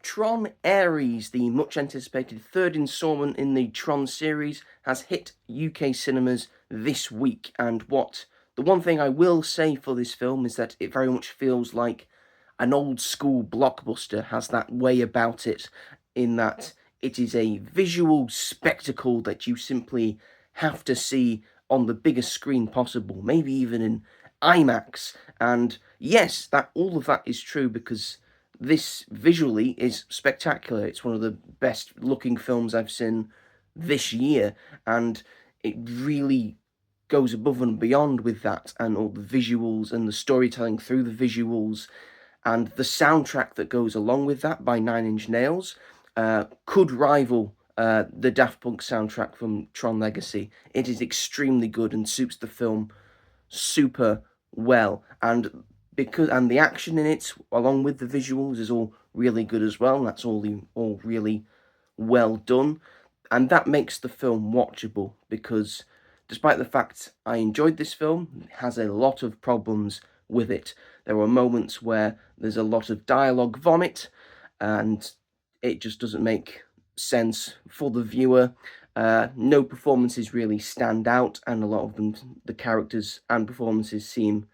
Tron Ares, the much anticipated third installment in the Tron series, has hit UK cinemas this week. And the one thing I will say for this film is that it very much feels like an old school blockbuster, has that way about it, in that it is a visual spectacle that you simply have to see on the biggest screen possible, maybe even in IMAX. And yes, that all of that is true because this visually is spectacular. It's one of the best looking films I've seen this year, and it really goes above and beyond with that, and all the visuals and the storytelling through the visuals and the soundtrack that goes along with that by Nine Inch Nails could rival the Daft Punk soundtrack from Tron Legacy. It is extremely good and suits the film super well, and the action in it, along with the visuals, is all really good as well. And that's all really well done, and that makes the film watchable. Because despite the fact I enjoyed this film, it has a lot of problems with it. There are moments where there's a lot of dialogue vomit, and it just doesn't make sense for the viewer. No performances really stand out, and a lot of them, the characters and performances, seem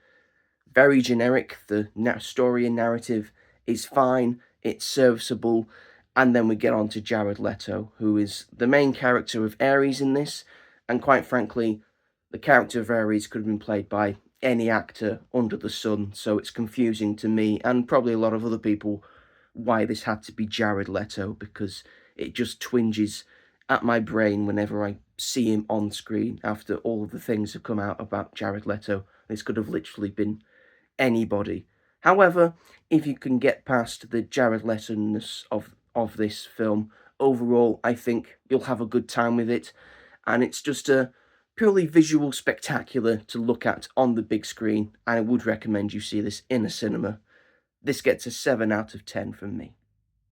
very generic. The story and narrative is fine, it's serviceable, and then we get on to Jared Leto, who is the main character of Ares in this, and quite frankly, the character of Ares could have been played by any actor under the sun, so it's confusing to me, and probably a lot of other people, why this had to be Jared Leto, because it just twinges at my brain whenever I see him on screen after all of the things have come out about Jared Leto. This could have literally been anybody. However, if you can get past the Jared Leto-ness of this film, overall, I think you'll have a good time with it, and it's just a purely visual spectacular to look at on the big screen, and I would recommend you see this in a cinema. This gets a 7 out of 10 from me.